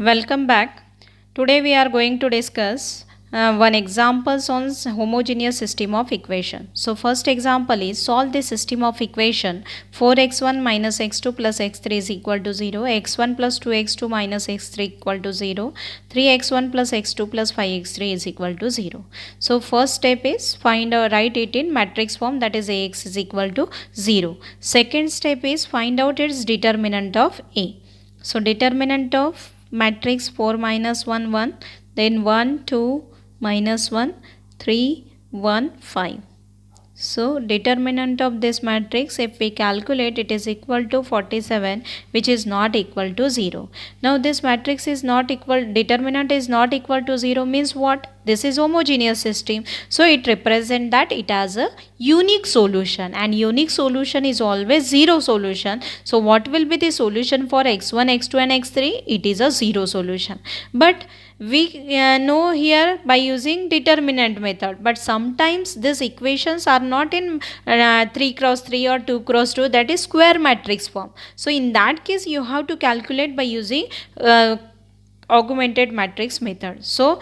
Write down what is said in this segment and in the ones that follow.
Welcome back. Today we are going to discuss one examples on homogeneous system of equation. So first example is solve the system of equation 4x1 minus x2 plus x3 is equal to 0, x1 plus 2x2 minus x3 equal to 0, 3x1 plus x2 plus 5x3 is equal to 0. So first step is find or write it in matrix form, that is Ax is equal to 0. Second step is find out its determinant of A. So determinant of matrix 4 minus 1 1, then 1 2 minus 1 3 1 5. So determinant of this matrix, if we calculate, it is equal to 47, which is not equal to 0. Now this matrix is not equal, determinant is not equal to 0 means what? This is homogeneous system. So it represents that it has a unique solution, and unique solution is always zero solution. So what will be the solution for x1, x2 and x3? It is a zero solution. But we know here by using determinant method, but sometimes these equations are not in 3 cross 3 or 2 cross 2, that is square matrix form. So in that case you have to calculate by using augmented matrix method. So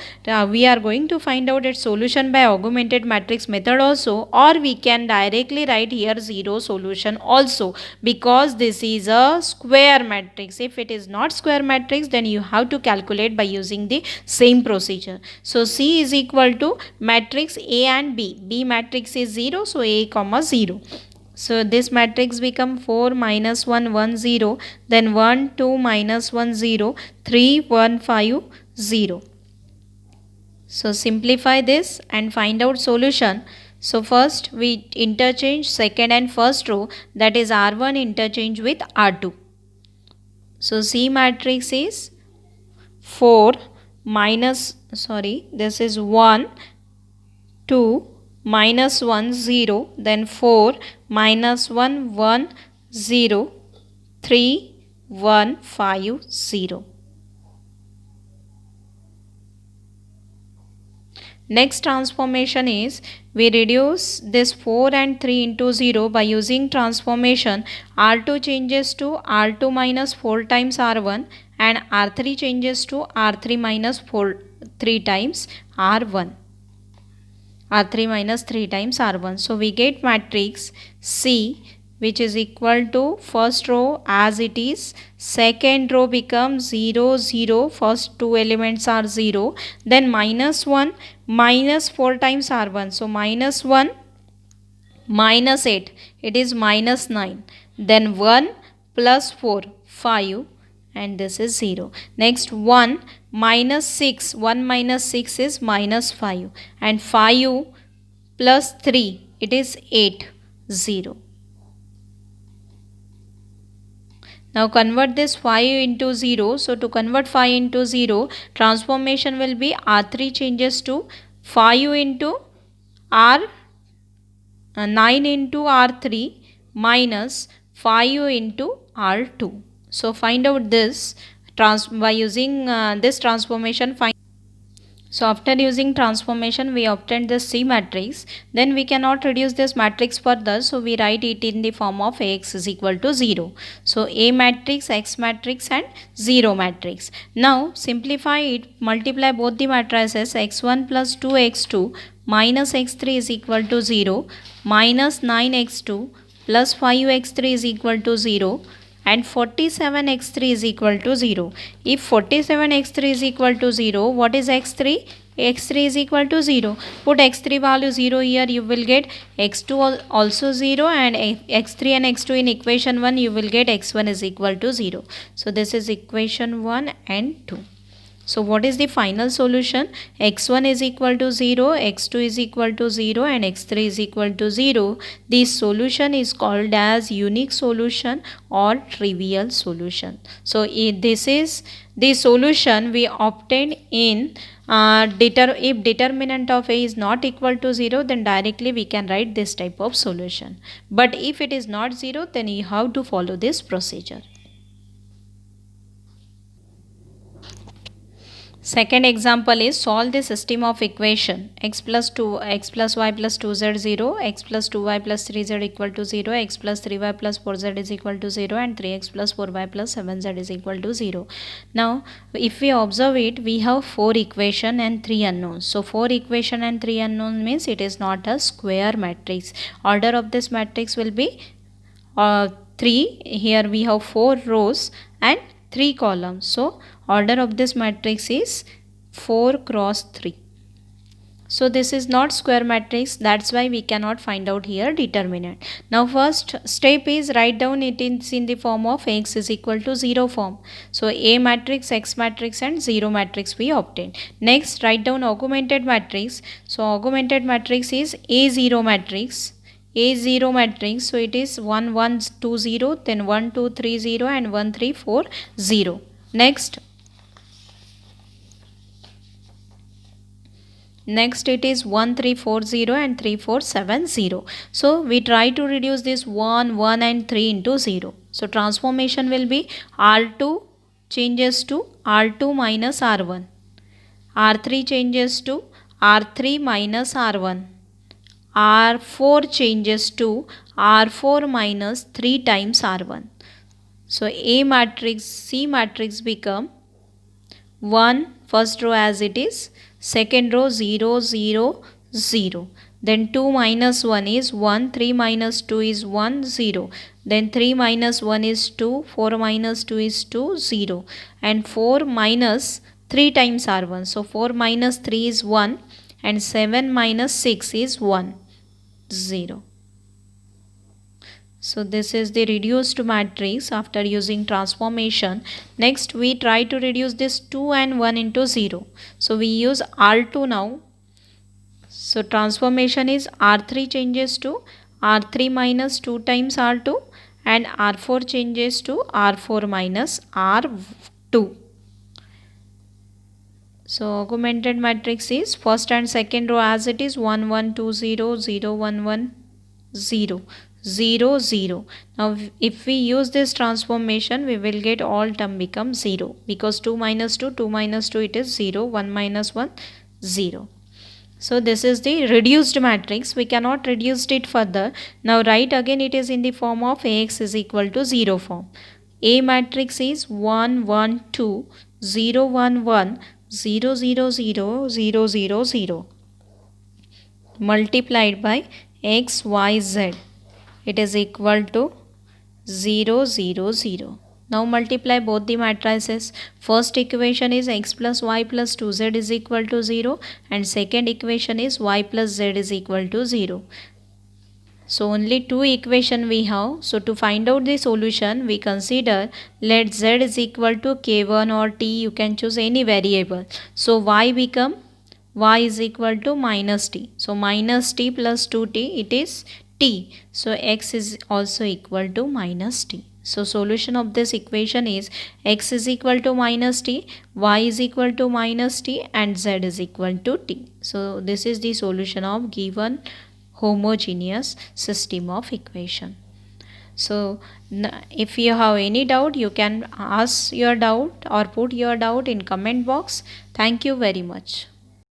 we are going to find out its solution by augmented matrix method also, or we can directly write here zero solution also, because this is a square matrix. If it is not square matrix, then you have to calculate by using the same procedure. So C is equal to matrix A and B. B matrix is 0, so A comma 0. So this matrix become 4 minus 1 1 0, then 1 2 minus 1 0, 3 1 5 0. So simplify this and find out solution. So first we interchange second and first row, that is R1 interchange with R2. So C matrix is 4 minus, this is 1 2 minus 1 0, then 4 minus 1 1 0, 3 1 5 0. Next transformation is we reduce this 4 and 3 into 0 by using transformation. R2 changes to R2 minus 4 times R1, and R3 changes to R3 minus 3 times R1. R3 minus 3 times R1. So we get matrix C, which is equal to first row as it is, second row becomes 0 0, first two elements are 0, then minus 1 minus 4 times R1, so minus 1 minus 8, it is minus 9, then 1 plus 4 5, and this is 0. Next 1 minus 6, 1 minus 6 is minus 5, and 5 plus 3, it is 8 0. Now convert this 5 into 0. So to convert 5 into 0, transformation will be R3 changes to 5 into R 9 into R3 minus 5 into R2. So find out this by using this transformation. So after using transformation, we obtained this C matrix. Then we cannot reduce this matrix further, so we write it in the form of Ax is equal to 0. So A matrix, X matrix and 0 matrix. Now simplify it, multiply both the matrices. X1 plus 2x2 minus x3 is equal to 0, minus 9x2 plus 5x3 is equal to 0, and 47x3 is equal to 0. If 47x3 is equal to 0, what is x3? x3 is equal to 0. Put x3 value 0 here, you will get x2 also 0, and x3 and x2 in equation 1 you will get x1 is equal to 0. So this is equation 1 and 2. So what is the final solution? x1 is equal to 0, x2 is equal to 0 and x3 is equal to 0. This solution is called as unique solution or trivial solution. So this is the solution we obtained in if determinant of A is not equal to 0, then directly we can write this type of solution. But if it is not 0, then you have to follow this procedure. Second example is solve the system of equation x plus y plus 2z 0, x plus 2y plus 3z equal to 0, x plus 3y plus 4z is equal to 0 and 3x plus 4y plus 7z is equal to 0. Now if we observe it, we have 4 equation and 3 unknowns. So 4 equation and 3 unknowns means it is not a square matrix. Order of this matrix will be 3. Here we have 4 rows and 3 columns. So order of this matrix is 4 cross 3. So this is not square matrix, that's why we cannot find out here determinant. Now first step is write down it in the form of x is equal to 0 form. So A matrix, X matrix and 0 matrix we obtained. Next write down augmented matrix. So augmented matrix is A0 matrix. A0 matrix, so it is 1 1 2 0, then 1 2 3 0 and 1 3 4 0. Next it is 1 3 4 0 and 3 4 7 0. So we try to reduce this 1 1 and 3 into 0. So transformation will be R2 changes to R2 minus R1, R3 changes to R3 minus R1, R4 changes to R4 minus 3 times R1. So A matrix, C matrix become 1 first row as it is, second row 0 0 0, then 2 minus 1 is 1, 3 minus 2 is 1 0, then 3 minus 1 is 2, 4 minus 2 is 2 0, and 4 minus 3 times R1. So 4 minus 3 is 1 and 7 minus 6 is 1 0. So this is the reduced matrix after using transformation. Next we try to reduce this 2 and 1 into 0. So we use R2 now. So transformation is R3 changes to R3 minus 2 times R2 and R4 changes to R4 minus R2. So augmented matrix is first and second row as it is 1 1 2 0 0 1 1 0 0 0. Now if we use this transformation, we will get all term become 0 because 2 minus 2 it is 0, 1 minus 1 0. So this is the reduced matrix. We cannot reduce it further. Now write again it is in the form of Ax is equal to 0 form. A matrix is 1 1 2 0 1 1 0 0 0 0 0 0 multiplied by x y z. It is equal to 0 0 0. Now multiply both the matrices. First equation is x plus y plus 2z is equal to 0 and second equation is y plus z is equal to 0. So only two equation we have. So to find out the solution, we consider let z is equal to k1 or t. You can choose any variable. So y become y is equal to minus t. So minus t plus 2t it is t. So x is also equal to minus t. So solution of this equation is x is equal to minus t, y is equal to minus t and z is equal to t. So this is the solution of given homogeneous system of equation. So if you have any doubt, you can ask your doubt or put your doubt in comment box. Thank you very much.